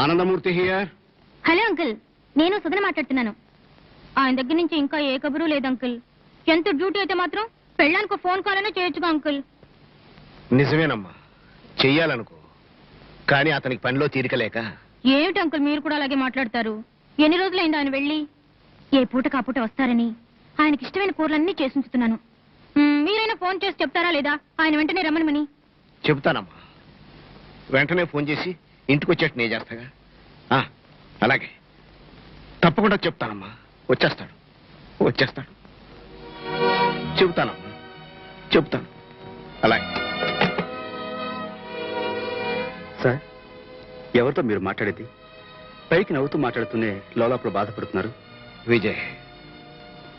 Anandamurthy here. Hello uncle, నేను సుధన మాట్లాడుతున్నాను. ఆయన దగ్గర నుంచి ఇంకా ఏ కబురు లేదు అంకుల్. ఎంత డ్యూటీ అయితే మాత్రం పెళ్ళానికి ఫోన్ కాల్ అయినా చేయొచ్చుగా అంకుల్. నిజమేనమ్మా, చెయ్యాలనుకో, కానీ అతనికి పనిలో తీరికలేక. ఏమిటి అంకుల్ మీరు కూడా అలాగే మాట్లాడతారు? ఎన్ని రోజులైంది ఆయన వెళ్ళి? ఏ పూట కాపూట వస్తారని ఆయనకి ఇష్టమైన కూరలన్నీ చేసి ఉంచుతున్నాను. మీరైనా ఫోన్ చేసి చెప్తారా లేదా ఆయన వెంటనే రమ్మనమని? చెబుతానమ్మా, వెంటనే ఫోన్ చేసి ఇంటికి వచ్చేట్టు నేను చేస్తాగా. అలాగే, తప్పకుండా చెప్తానమ్మా. వచ్చేస్తాడు. చెబుతానమ్మా, చెబుతాను. అలాగే. సార్, ఎవరితో మీరు మాట్లాడేది? పైకి నవ్వుతూ మాట్లాడుతూనే లోపల బాధపడుతున్నారు. విజయ్,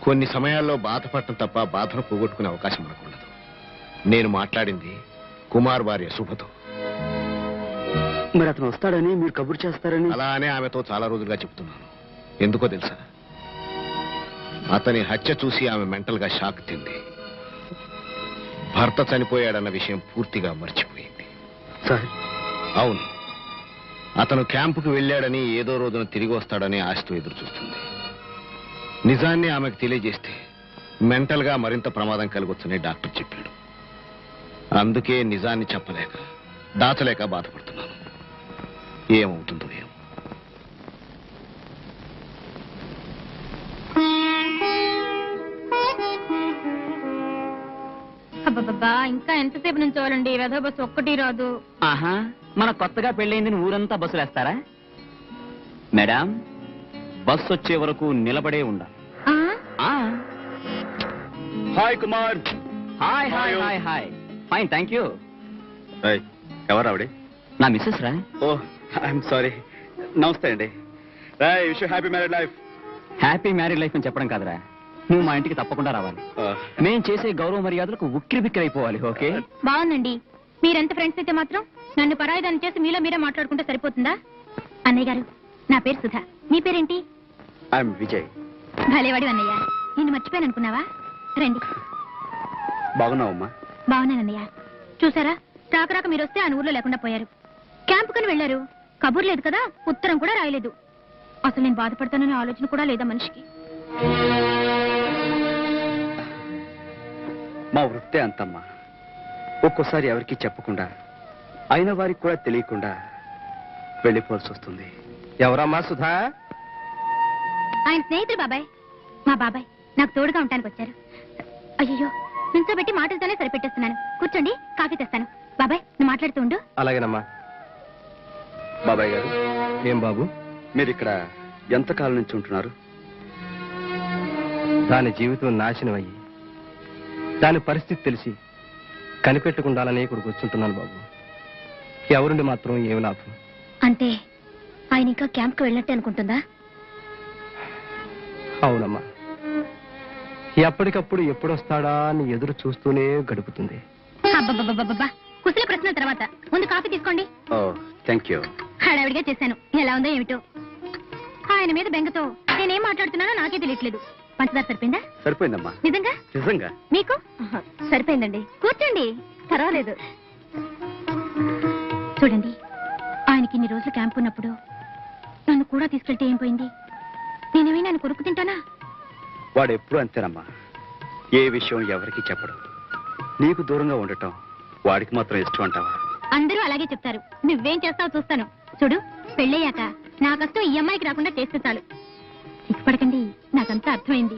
కొన్ని సమయాల్లో బాధపడటం తప్ప బాధను పోగొట్టుకునే అవకాశం మనకుండదు. నేను మాట్లాడింది కుమార్ భార్య శుభతో. మరి అతను వస్తాడని మీరు కబురు చేస్తారని అలానే ఆమెతో చాలా రోజులుగా చెప్తున్నాను. ఎందుకో తెలుసా? అతని హత్య చూసి ఆమె మెంటల్ గా షాక్ తింది. భర్త చనిపోయాడన్న విషయం పూర్తిగా మర్చిపోయింది. సార్, అవును, అతను క్యాంపుకు వెళ్ళాడని, ఏదో రోజున తిరిగి వస్తాడని ఆశతో ఎదురు చూస్తుంది. నిజాన్ని ఆమెకు తెలియజేస్తే మెంటల్ గా మరింత ప్రమాదం కలగొచ్చని డాక్టర్ చెప్పాడు. అందుకే నిజాన్ని చెప్పలేక, దాచలేక బాధపడుతున్నాను. ఏమవుతుందో ఏమో. అబ్బబ్బా, ఇంకా ఎంతసేపు నుంచోవాలండి? వెధ బస్సు ఒక్కటి రాదు. ఆహా, మన కొత్తగా పెళ్ళైందని ఊరంతా బస్సులు వేస్తారా? మేడం, బస్సు వచ్చే వరకు నిలబడే ఉండాలి. Hi Kumar. Hi hi hi hi. Fine, thank you. ఎవరు ఆవిడ? నా మిస్సెస్ రా. ఓ, ఐఎమ్ సారీ. నమస్తే అండి. Wish you happy married life. Happy married life అని చెప్పడం కాదురా, నువ్వు మా ఇంటికి తప్పకుండా రావాలి. మేం చేసే గౌరవ మర్యాదలకు ఉక్కిరి బిక్కిరి అయిపోవాలి. ఓకే? బాగుందండి. మీరెంత ఫ్రెండ్స్ అయితే మాత్రం నన్ను పరాయిదాన్ని చేసి మీలో మీరే మాట్లాడుకుంటే సరిపోతుందా? అన్నయ్య గారు, నా పేరు సుధా. మీ పేరేంటి? ఐఎమ్ విజయ్. భలేవాడి అన్నయ్య, నిన్ను మర్చిపోయాను అనుకున్నావా? రండి. బాగున్నావమ్మా? బాగున్నానన్నయ్య. చూసారా, రాక మీరు వస్తే ఆయన ఊర్లో లేకుండా పోయారు. క్యాంపు కని వెళ్లారు. కబుర్ లేదు కదా, ఉత్తరం కూడా రాయలేదు. అసలు నేను బాధపడతాననే ఆలోచన కూడా లేదా మనిషికి. మా వృత్తే అంతమ్మా. ఒక్కోసారి ఎవరికి చెప్పకుండా, అయిన వారికి కూడా తెలియకుండా వెళ్ళిపోవాల్సి వస్తుంది. ఎవరమ్మా సుధా? ఆయన స్నేహితుడు బాబాయ్. మా బాబాయ్ నాకు తోడుగా ఉండటానికి వచ్చారు. అయ్యో, నుంచోబెట్టి మాటలతోనే సరిపెట్టేస్తున్నాను. కూర్చోండి, కాఫీ తెస్తాను. బాబాయ్, నువ్వు మాట్లాడుతూ ఉండు. అలాగేనమ్మా. బాబాయ్ గారు. ఏం బాబు? మీరు ఇక్కడ ఎంతకాలం నుంచి ఉంటున్నారు? దాని జీవితం నాశనం అయ్యి, దాని పరిస్థితి తెలిసి కనిపెట్టుకుండాలని ఇక్కడికి వచ్చుంటున్నాను బాబు. ఎవరుండి మాత్రం ఏమి లాభం? అంటే ఆయన ఇంకా క్యాంప్కి వెళ్ళినట్టే అనుకుంటుందా? అవునమ్మా, ఎప్పటికప్పుడు ఎప్పుడొస్తాడా అని ఎదురు చూస్తూనే గడుపుతుంది. అబ్బబ్బబ్బబ్బబ్బా, కుశల ప్రశ్న తర్వాత ముందు కాఫీ తీసుకోండి. ఓ, థ్యాంక్ యూ. హడావిడిగా చేశాను, ఎలా ఉందో ఏమిటో. ఆయన మీద బెంగతో నేనేం మాట్లాడుతున్నానో నాకే తెలియట్లేదు. పంచదార సరిపోయిందా? సరిపోయిందమ్మా. నిజంగా? నిజంగా. మీకు? సరిపోయిందండి. కూర్చోండి, పర్వాలేదు. చూడండి, ఆయనకి ఇన్ని రోజులు క్యాంప్ ఉన్నప్పుడు నన్ను కూడా తీసుకెళ్తే ఏం పోయింది? నేనేమైనా ఆయన కొరుకు తింటానా? వాడు ఎప్పుడు అంతేనమ్మా. ఏ విషయం ఎవరికి చెప్పడు. నీకు దూరంగా ఉండటం వాడికి మాత్రం ఇష్టం అంటావా? అందరూ అలాగే చెప్తారు. నువ్వేం చేస్తావో చూస్తాను. చూడు, పెళ్ళయ్యాక నా కష్టం ఈ అమ్మాయికి రాకుండా చేస్తే చాలు. సిగ్గుపడకండి, నాకంతా అర్థమైంది.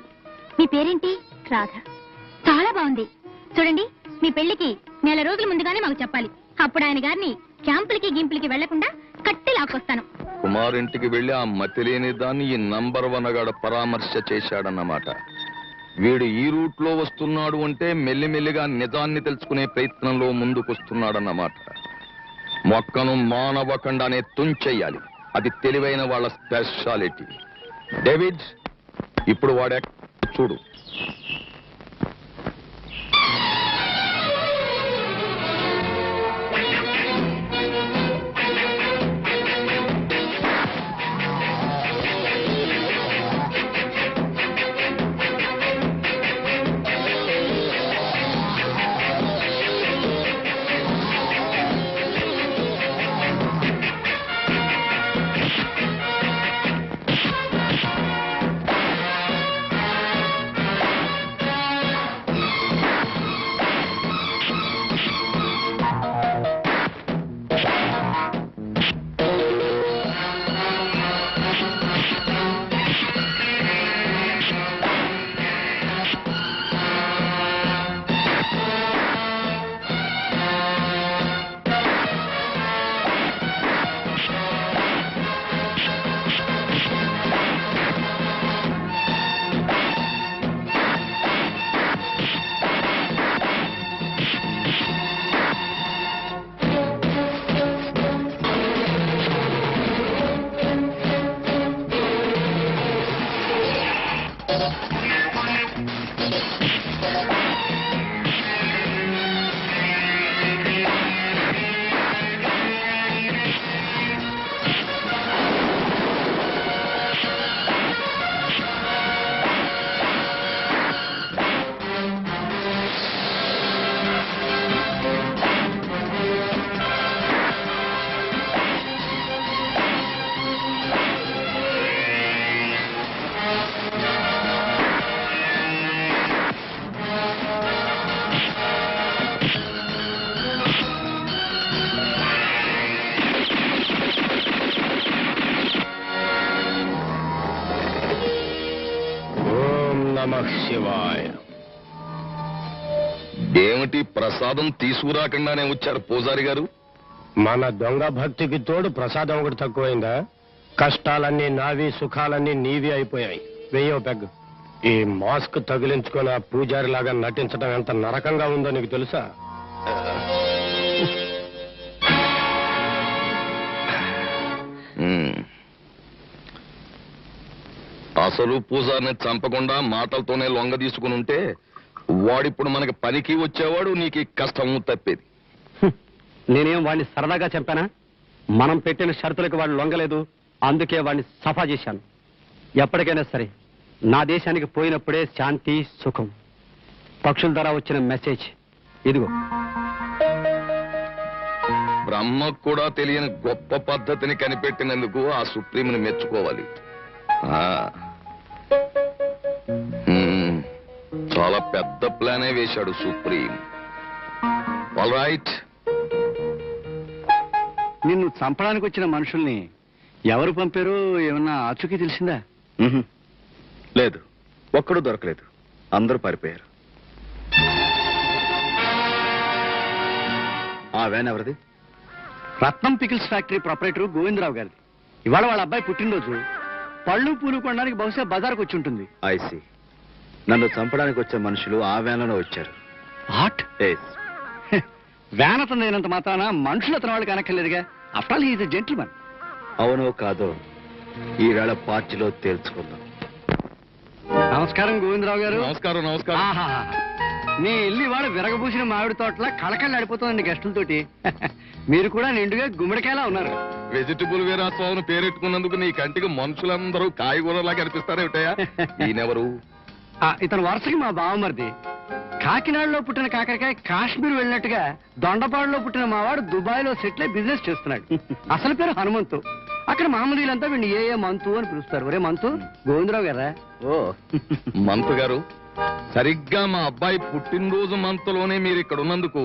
మీ పేరేంటి? రాధ. చాలా బాగుంది. చూడండి, మీ పెళ్లికి నెల రోజుల ముందుగానే మాకు చెప్పాలి. అప్పుడు ఆయన గారిని క్యాంపులకి గింపులకి వెళ్లకుండా కట్టి లాక్కొస్తాను. కుమారింటికి వెళ్లి ఆ మతిలేని దాన్ని ఈ నంబర్ 1 గాడు పరామర్శ చేశాడన్నమాట. వీడు ఈ రూట్ లో వస్తున్నాడు అంటే మెల్లిమెల్లిగా నిజాన్ని తెలుసుకునే ప్రయత్నంలో ముందుకొస్తున్నాడన్నమాట. మొక్కను మానవకుండానే తుంచెయ్యాలి. అది తెలివైన వాళ్ళ స్పెషాలిటీ. డేవిడ్, ఇప్పుడు వాడే చూడు. నమః శివాయ. ఏమిటి ప్రసాదం తీసుకురాకుండానే వచ్చారు పూజారి గారు? మన దొంగ భక్తికి తోడు ప్రసాదం ఒకటి తక్కువైందా? కష్టాలన్నీ నావి, సుఖాలన్నీ నీవి అయిపోయాయి. వెయ్యో పెగ్. ఈ మాస్క్ తగిలించుకుని ఆ పూజారి లాగా నటించడం ఎంత నరకంగా ఉందో నీకు తెలుసా? అసలు పూజారిని చంపకుండా మాటలతోనే లొంగ తీసుకుని ఉంటే వాడిప్పుడు మనకి పనికి వచ్చేవాడు, నీకు ఈ కష్టము తప్పేది. నేనేం వాడిని సరదాగా చంపానా? మనం పెట్టిన షరతులకు వాడు లొంగలేదు, అందుకే వాడిని సఫా చేశాను. ఎప్పటికైనా సరే నా దేశానికి పోయినప్పుడే శాంతి, సుఖం. పక్షుల ద్వారా వచ్చిన మెసేజ్ ఇదిగో. బ్రహ్మకు కూడా తెలియని గొప్ప పద్ధతిని కనిపెట్టినందుకు ఆ సుప్రీంని మెచ్చుకోవాలి. చాలా పెద్ద ప్లానే వేశాడు సుప్రీం. All right. నిన్ను చంపడానికి వచ్చిన మనుషుల్ని ఎవరు పంపారో ఏమన్నా ఆచూకీ తెలిసిందా? లేదు, ఒక్కడూ దొరకలేదు. అందరూ పారిపోయారు. ఆ వ్యాన్ ఎవరిది? రత్నం పికిల్స్ ఫ్యాక్టరీ ప్రొపరేటర్ గోవిందరావు గారిది. ఇవాళ వాళ్ళ అబ్బాయి పుట్టినరోజు. పళ్ళు పూలు కొనడానికి బహుశా బజార్కు వచ్చి ఉంటుంది. ఐసి. నన్ను చంపడానికి వచ్చే మనుషులు ఆ వ్యాన్లోనే వచ్చారు. వాట్? వ్యాన్ అతను లేనంత మాత్రాన మనుషులు అతని వాళ్ళు కనక్కర్లేదుగా. ఆఫ్టర్ ఆల్ హీఈస్ ఎ జెంటిల్మన్. అవునో కాదో ఈవేళ పార్టీలో తేల్చుకుందాం. నమస్కారం గోవిందరావు గారు. నమస్కారం. నమస్కారం. నీ ఇల్లు ఇవాళ విరగబూసిన మామిడి తోటలా కళకళలాడిపోతుందండి గెస్టులతోటి. మీరు కూడా నిండుగా గుమ్మడికాయలా ఉన్నారు. వెజిటబుల్ వీరాస్వామిని పేరెట్టుకున్నందుకు నీ కంటికి మనుషులందరూ కాయగూరలా కనిపిస్తారేమిటయా? ఈయనెవరు? ఇతను వరుసకి మా బావమరిది. కాకినాడలో పుట్టిన కాకరకాయ కాశ్మీర్ వెళ్ళినట్టుగా దొండపాడులో పుట్టిన మావాడు దుబాయ్ లో సెటిల్ అయి బిజినెస్ చేస్తున్నాడు. అసలు పేరు హనుమంతు. అక్కడ మామూలులంతా వీడిని ఏ మంతు అని పిలుస్తారు. ఒరే మంతు, గోవిందరావు గారా? ఓ మంతు గారు, సరిగ్గా మా అబ్బాయి పుట్టినరోజు మంతులోనే మీరు ఇక్కడ ఉన్నందుకు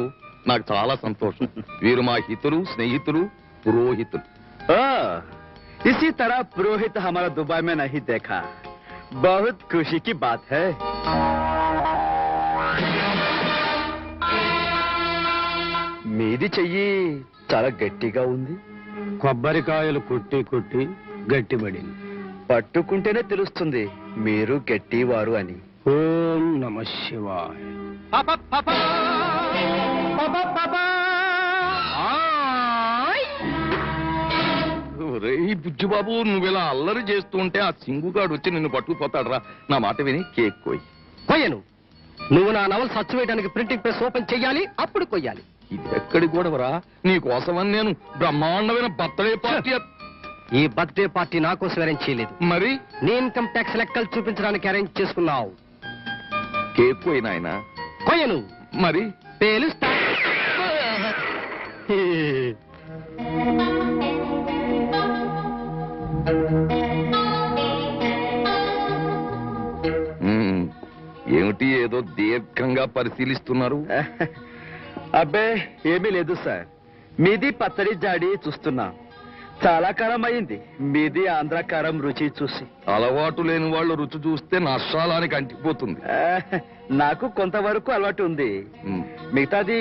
నాకు చాలా సంతోషం. వీరు మా హితులు, స్నేహితులు, పురోహితులు. इसी तरह पुरोहित हमारा दुबई में नहीं देखा. बहुत खुशी की बात है. మీది చెయ్యి చాలా గట్టిగా ఉంది. కొబ్బరికాయలు కుట్టి కుట్టి గట్టిపడింది. పట్టుకుంటేనే తెలుస్తుంది మీరు గట్టివారు అని. ఓం నమః శివాయ. రేయ్ బుజ్జిబాబు, నువ్విలా అల్లరి చేస్తూ ఉంటే ఆ సింగుగాడు వచ్చి నిన్ను పట్టుకుపోతాడురా. నా మాట విని కేక్ కోయి. కొయ్యను. నువ్వు నా నవల్ సచ్చు వేయడానికి ప్రింటింగ్ ప్రెస్ ఓపెన్ చెయ్యాలి, అప్పుడు కొయ్యాలి. ఇది ఎక్కడి గొడవరా? నీ కోసమని నేను బ్రహ్మాండమైన బర్త్డే పార్టీ. ఈ బర్త్డే పార్టీ నా కోసం అరేంజ్ చేయలేదు. మరి నీ ఇన్కమ్ ట్యాక్స్ లెక్కలు చూపించడానికి అరేంజ్ చేసుకున్నావు. కేక్ కోయి నాయనా. కొయ్యను. మరి పేలుస్తా. ఏమిటి ఏదో దీర్ఘంగా పరిశీలిస్తున్నారు? అబ్బే ఏమీ లేదు సార్. మీది పచ్చడి జాడి చూస్తున్నా. చాలా కాలం అయింది మీది ఆంధ్రకారం రుచి చూసి. అలవాటు లేని వాళ్ళు రుచి చూస్తే నష్టాలానికి అంటిపోతుంది. నాకు కొంతవరకు అలవాటు ఉంది. మిగతాది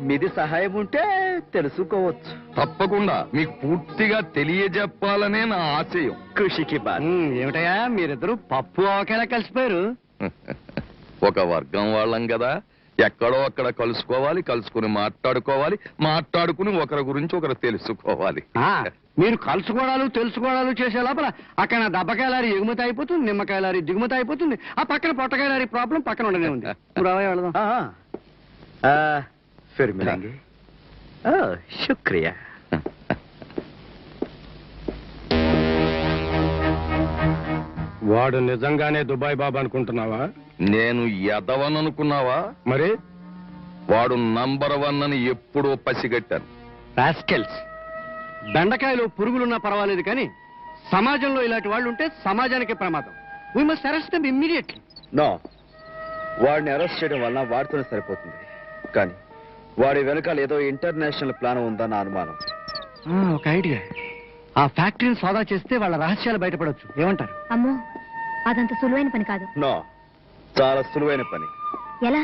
మీది సహాయం ఉంటే తెలుసుకోవచ్చు. తప్పకుండా మీకు పూర్తిగా తెలియజెప్పాలనే నా ఆశయం. ఖుషికి బాధ. ఏమిటయా మీరిద్దరూ పప్పు ఆవకాయలా కలిసిపోయారు? ఒక వర్గం వాళ్ళం కదా, ఎక్కడో అక్కడ కలుసుకోవాలి, కలుసుకుని మాట్లాడుకుని ఒకరి గురించి ఒకరు తెలుసుకోవాలి. మీరు కలుసుకోవడాలు తెలుసుకోవడాలు చేసే లోపల అక్కడ దెబ్బకాయ లారీ ఎగుమతి అయిపోతుంది, నిమ్మకాయ లారీ దిగుమతి అయిపోతుంది. ఆ పక్కన పొట్టకాయ లారీ ప్రాబ్లం పక్కన ఉండనే ఉంది. శుక్రియా. వాడు నిజంగానే దుబాయ్ బాబు అనుకుంటున్నావా? నేను ఎదవననుకున్నావా? మరి వాడు నంబర్ 1 అని ఎప్పుడో పసిగట్టాను. రాస్కెల్స్. బెండకాయలో పురుగులున్నా పర్వాలేదు కానీ సమాజంలో ఇలాంటి వాళ్ళు ఉంటే సమాజానికి ప్రమాదం. We must arrest them immediately. No, వాడిని అరెస్ట్ చేయడం వల్ల వాడితోనే సరిపోతుంది. కానీ వాడి వెనకాల ఏదో ఇంటర్నేషనల్ ప్లాన్ ఉందన్న అనుమానం. ఒక ఐడియా. ఆ ఫ్యాక్టరీని సోదా చేస్తే వాళ్ళ రహస్యాలు బయటపడవచ్చు. ఏమంటారు? అమ్మో, అదంత సులువైన పని కాదు. నో, చాలా సులువైన పని. ఎలా?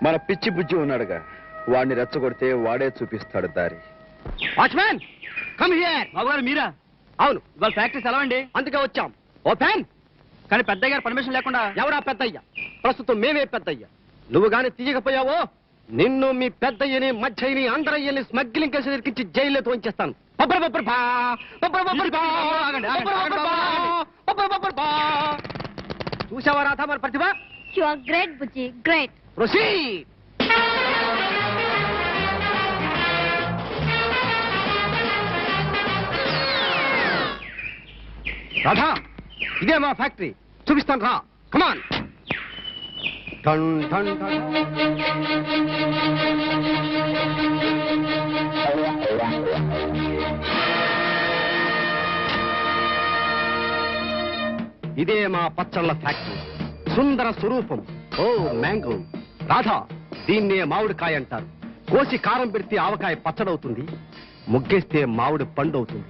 మన పిచ్చి బుజ్జి ఉన్నాడుగా, వాడిని రెచ్చగొడితే వాడే చూపిస్తాడు దారి. Watchman come here. బాబుగారు మీరా? అవును, ఇవాళ ఫ్యాక్టరీ సెలవండి. అందుకే వచ్చాం. ఓపెన్. కానీ పెద్దయ్య గారు పర్మిషన్ లేకుండా. ఎవరా పెద్దయ్య? ప్రస్తుతం మేమే పెద్దయ్య. నువ్వు గాని తీయకపోయావో నిన్ను, మీ పెద్దయ్యని, మధ్యని, అందరయ్యని స్మగ్లింగ్ కేసు ఇరికించి జైల్లో తోంచేస్తాను. చూసావా రాధా మన ప్రతిభ? యు ఆర్ గ్రేట్ బుజ్జి, గ్రేట్. ప్రొసీడ్. రాధా, ఇదే మా ఫ్యాక్టరీ, చూపిస్తాను రా. కమాన్. టన్ టన్ టన్. ఇదే మా పచ్చళ్ళ ఫ్యాక్టరీ, సుందర స్వరూపం. ఓ మ్యాంగో. రాధా, దీన్నే మామిడికాయ అంటారు. కోసి కారం పెడితే ఆవకాయ పచ్చడవుతుంది, ముగ్గేస్తే మామిడి పండు అవుతుంది.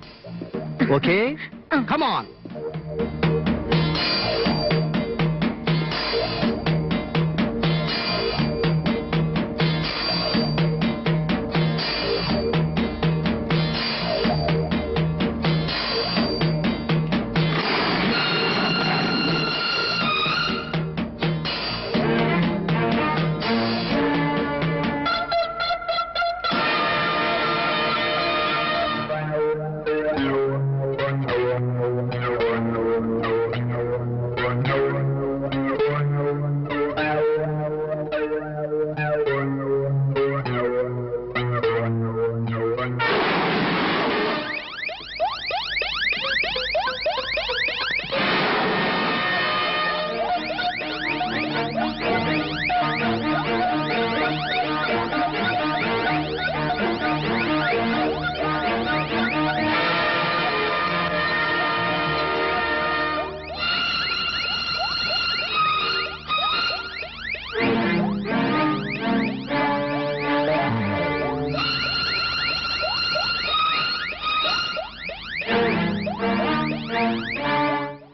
Okay, come on.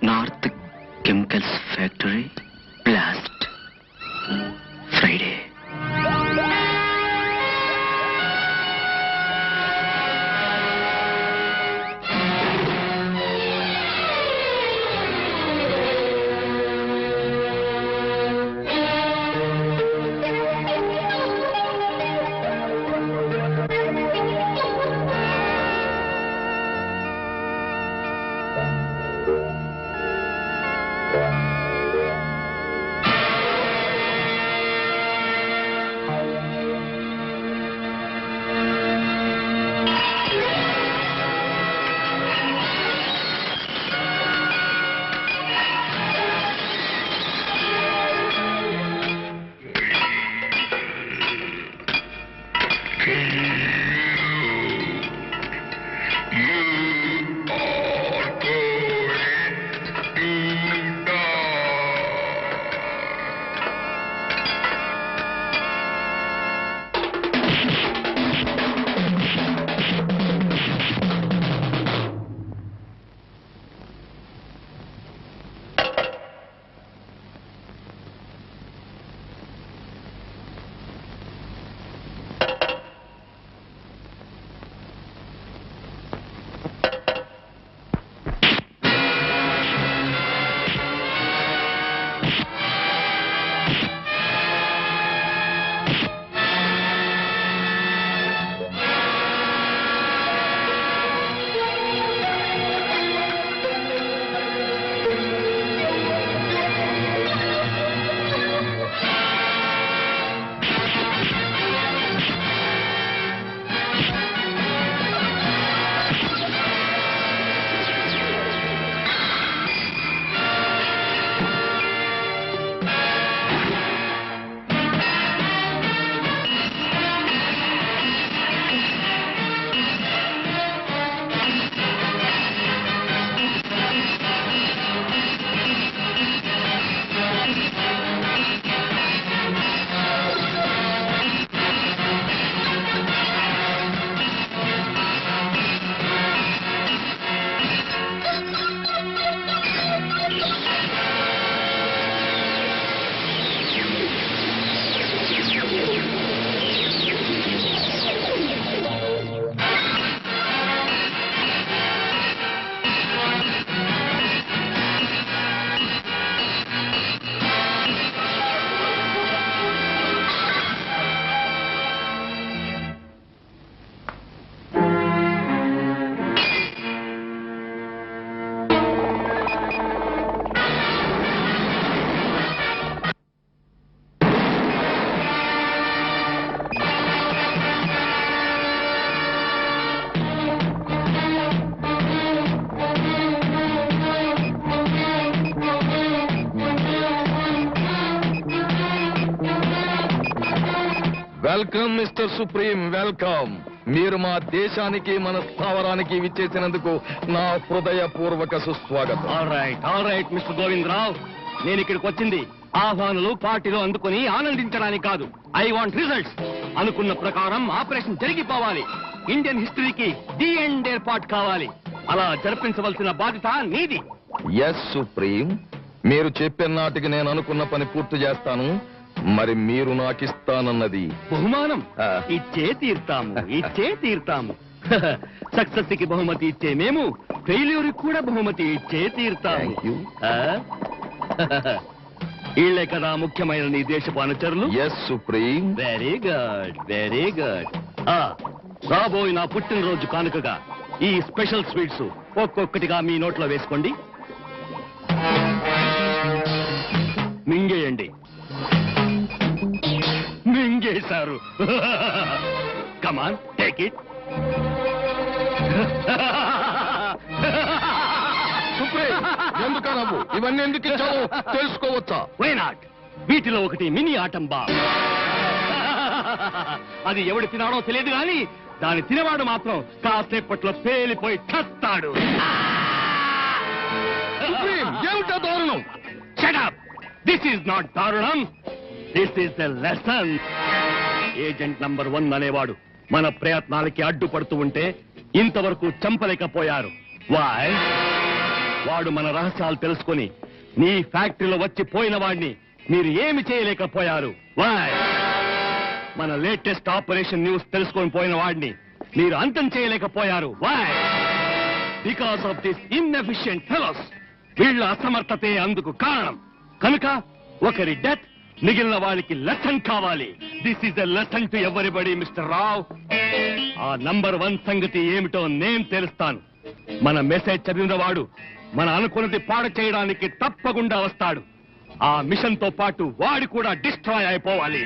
North chemicals factory blast Friday. Welcome mister Supreme, welcome. మీరు మా దేశానికి మన స్థావరానికి విచ్చేసినందుకు నా హృదయపూర్వక సుస్వాగతం. ఆల్ రైట్ మిస్టర్ గోవిందరావు, నేను ఇక్కడికి వచ్చింది ఆహ్వానులు పార్టీలో అందుకుని ఆనందించడానికి కాదు. I want results. అనుకున్న ప్రకారం ఆపరేషన్ జరిగిపోవాలి. ఇండియన్ హిస్టరీకి ది ఎండ్ ఏర్పాటు కావాలి. అలా జరిపించవలసిన బాధ్యత నీది. ఎస్ సుప్రీం, మీరు చెప్పిన నాటికి నేను అనుకున్న పని పూర్తి చేస్తాను. మరి మీరు నాకిస్తానన్నది బహుమానం ఇచ్చే తీర్తాము. సక్సెస్ కి బహుమతి ఇచ్చే మేము ఫెయిల్యూర్ కూడా బహుమతి ఇచ్చే తీర్తాము. Thank you. వీళ్లే కదా ముఖ్యమైన నీ దేశపు అనుచరులు. Yes Supreme. Very good. రాబోయే నా పుట్టినరోజు కానుకగా ఈ స్పెషల్ స్వీట్స్ ఒక్కొక్కటిగా మీ నోట్లో వేసుకోండి. మింగేయండి. మింగేశారు. Come on, take it. సుప్రీం, ఎందుకు నవ్వు? ఇవన్నీ ఎందుకు ఇచ్చావో తెలుసుకోవచ్చా? Why not? వీటిలో ఒకటి మినీ ఆటం బాంబ్. అది ఎవడు తినాడో తెలియదు కానీ దాని తినవాడు మాత్రం కాసేపట్లో పేలిపోయి చస్తాడు. సుప్రీం, ఏమిటా దారుణం? Shut up! This is not దారుణం. This is the lesson. Agent number 1 అనేవాడు మన ప్రయత్నాలకి అడ్డుపడుతూ ఉంటే ఇంతవరకు చంపలేకపోయారు. Why? వాడు మన రహస్యాలు తెలుసుకొని నీ ఫ్యాక్టరీలో వచ్చి పోయిన వాడిని మీరు ఏమి చేయలేకపోయారు. Why? మన లేటెస్ట్ ఆపరేషన్ న్యూస్ తెలుసుకొని పోయిన వాడిని మీరు అంతం చేయలేకపోయారు. Why? Because of this inefficient fellows. వీళ్ళ అసమర్థతే అందుకు కారణం. కనుక ఒకరి డెత్ మిగిలిన వాళ్ళకి లెసన్ కావాలి. This is a lesson to everybody mister Rao. ఆ నంబర్ 1 సంగతి ఏమిటో నేను తెలుస్తాను. మన మెసేజ్ చదివిన వాడు మన అనుకున్నది పాడు చేయడానికి తప్పకుండా వస్తాడు. ఆ మిషన్ తో పాటు వాడు కూడా డిస్ట్రాయ్ అయిపోవాలి.